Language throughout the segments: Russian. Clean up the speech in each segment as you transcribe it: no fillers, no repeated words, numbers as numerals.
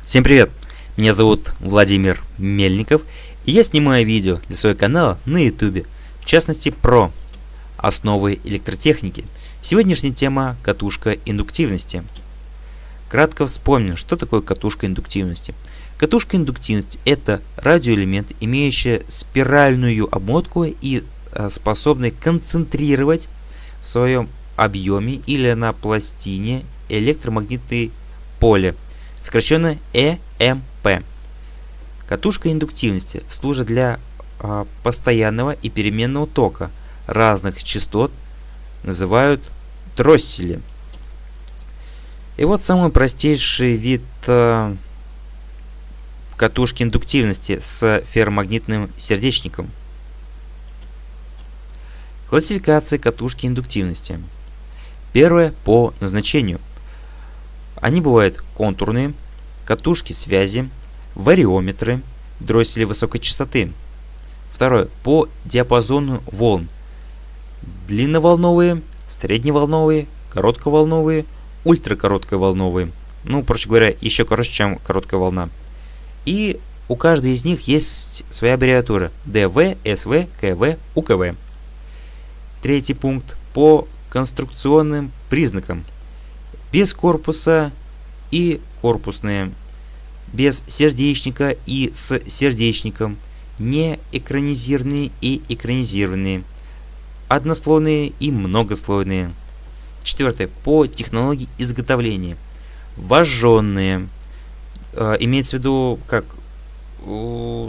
Всем привет! Меня зовут Владимир Мельников, и я снимаю видео для своего канала на YouTube, в частности про основы электротехники. Сегодняшняя тема – катушка индуктивности. Кратко вспомним, что такое катушка индуктивности. Катушка индуктивности – это радиоэлемент, имеющий спиральную обмотку и способный концентрировать в своем объеме или на пластине электромагнитное поле, сокращенно ЭМП. Катушка индуктивности служит для постоянного и переменного тока разных частот, называют дроссели. И вот самый простейший вид катушки индуктивности с ферромагнитным сердечником. Классификация катушки индуктивности. Первое по назначению. Они бывают контурные, катушки связи, вариометры, дроссели высокой частоты. Второе по диапазону волн. Длинноволновые, средневолновые, коротковолновые, ультракоротковолновые. Ну, проще говоря, еще короче, чем короткая волна. И у каждой из них есть своя аббревиатура ДВ, СВ, КВ, УКВ. Третий пункт по конструкционным признакам. Без корпуса и корпусные, без сердечника и с сердечником, не экранизированные и экранизированные, однослойные и многослойные. Четвертое. По технологии изготовления. Вожженные. Имеется в виду, как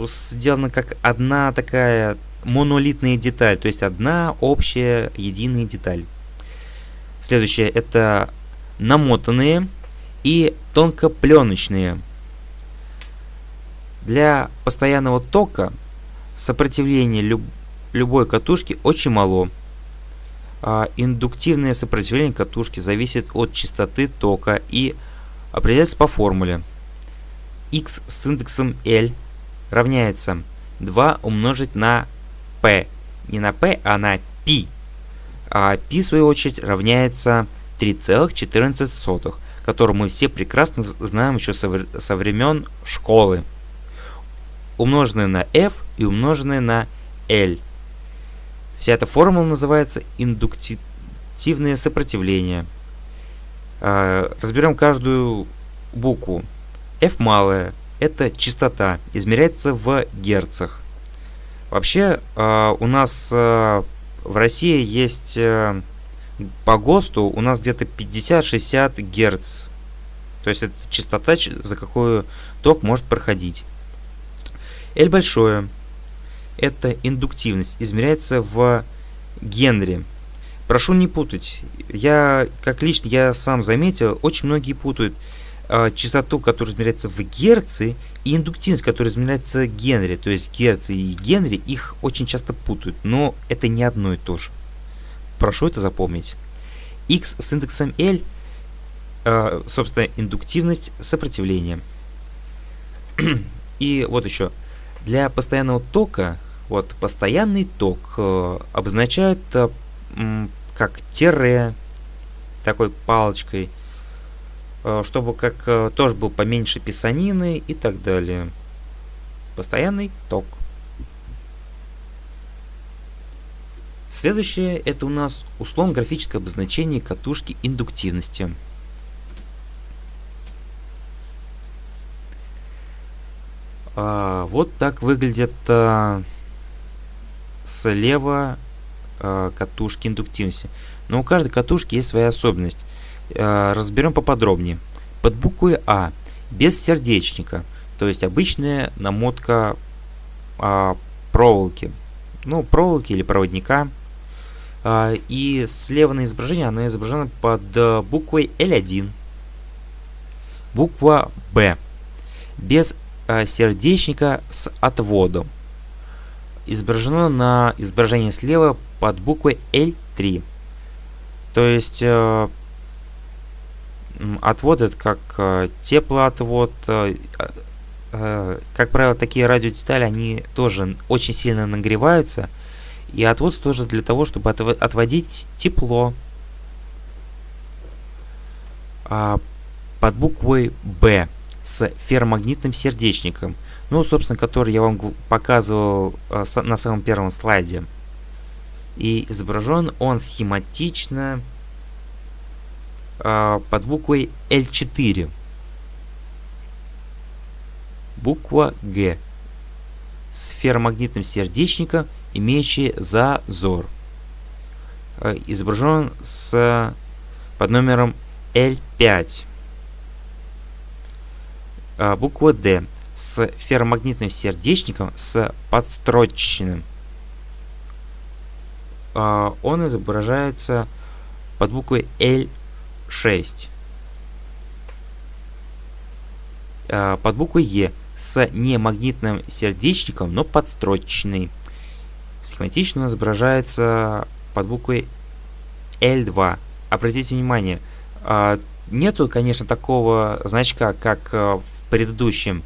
сделана как одна такая монолитная деталь, то есть одна общая единая деталь. Следующее это намотанные и тонкопленочные. Для постоянного тока сопротивление любой катушки очень мало. Индуктивное сопротивление катушки зависит от частоты тока и определяется по формуле. X с индексом L равняется 2 умножить на P. Не на P, а на P. А P, в свою очередь, равняется 3,14, которую мы все прекрасно знаем еще со времен школы. Умноженное на F и умноженное на L. Вся эта формула называется индуктивное сопротивление. Разберем каждую букву. F малая – это частота, измеряется в герцах. Вообще у нас в России есть по ГОСТу у нас где-то 50-60 Гц. То есть это частота, за какую ток может проходить. L большое – это индуктивность, измеряется в Генри. Прошу не путать. Я сам заметил, очень многие путают частоту, которая измеряется в Герцы, и индуктивность, которая измеряется в Генри. То есть Герцы и Генри, их очень часто путают, но это не одно и то же. Прошу это запомнить. X с индексом L, собственно, индуктивность сопротивления. И вот еще. Для постоянного тока, вот постоянный ток обозначают как тире, такой палочкой, чтобы как тоже был поменьше писанины и так далее. Постоянный ток. Следующее это у нас условно-графическое обозначение катушки индуктивности. Вот так выглядит слева катушки индуктивности. Но у каждой катушки есть своя особенность. Разберем поподробнее. Под буквой А без сердечника, то есть обычная намотка проволоки. Ну, проволоки или проводника. И слева на изображении она изображена под буквой L1. Буква Б без сердечника с отводом. Изображено на изображении слева под буквой L3. То есть отвод это как теплоотвод. Как правило, такие радиодетали, они тоже очень сильно нагреваются. И отвод тоже для того, чтобы отводить тепло. Под буквой Б с ферромагнитным сердечником. Ну, собственно, который я вам показывал на самом первом слайде. И изображен он схематично под буквой L4. Буква Г с ферромагнитным сердечником, имеющий зазор. Изображен под номером L5. Буква Д с ферромагнитным сердечником с подстроченным. Он изображается под буквой L6. Под буквой Е с немагнитным сердечником, но подстроченный. Схематично он изображается под буквой L2. Обратите внимание, нету, конечно, такого значка, как в предыдущем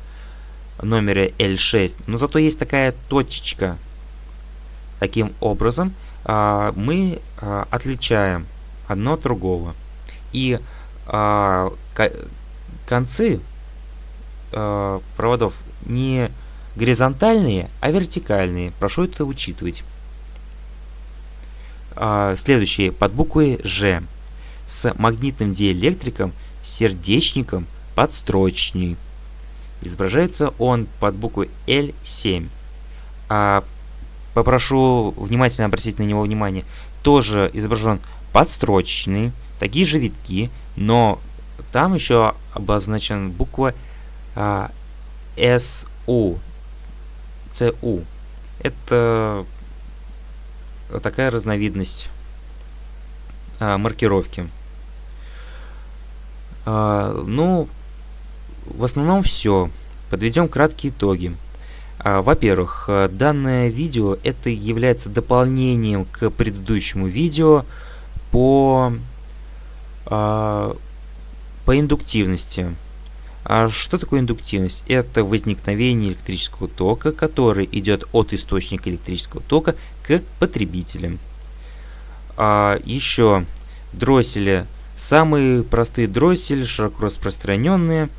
номере L6, но зато есть такая точечка. Таким образом, мы отличаем одно от другого. И концы проводов не горизонтальные, а вертикальные. Прошу это учитывать. Следующее под буквой Ж с магнитным диэлектриком, сердечником, подстрочный. Изображается он под буквой L7. Попрошу внимательно обратить на него внимание. Тоже изображен подстрочный, такие же витки, но там еще обозначена буква СУ. ЦУ. Это такая разновидность маркировки. Ну, в основном все. Подведем краткие итоги. Во-первых, данное видео это является дополнением к предыдущему видео по индуктивности. Что такое индуктивность? Это возникновение электрического тока, который идет от источника электрического тока к потребителям. Еще дроссели. Самые простые дроссели, широко распространенные,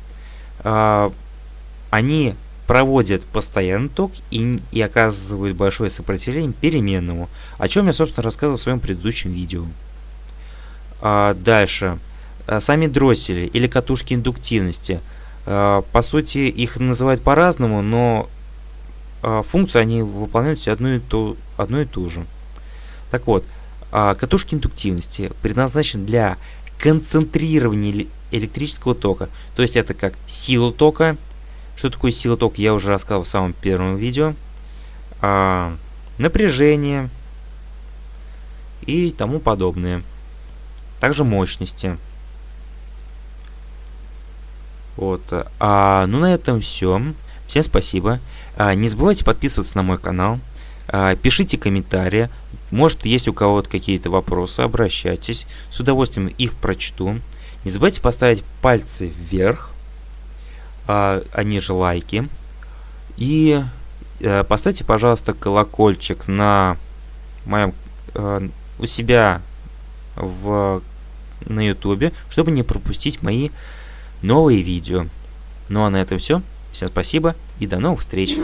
они проводят постоянный ток и оказывают большое сопротивление переменному, о чем я, собственно, рассказывал в своем предыдущем видео. Дальше. Сами дроссели или катушки индуктивности. По сути, их называют по-разному, но функцию они выполняют все одну и ту же. Так вот, катушки индуктивности предназначены для концентрирования электрического тока. То есть это как сила тока. Что такое сила тока, я уже рассказал в самом первом видео. Напряжение и тому подобное. Также мощности. Вот. Ну на этом все. Всем спасибо. Не забывайте подписываться на мой канал. Пишите комментарии. Может, есть у кого-то какие-то вопросы, обращайтесь. С удовольствием их прочту. Не забывайте поставить пальцы вверх, они же лайки. И поставьте, пожалуйста, колокольчик на моем у себя на YouTube, чтобы не пропустить мои новые видео. Ну а на этом все. Всем спасибо и до новых встреч.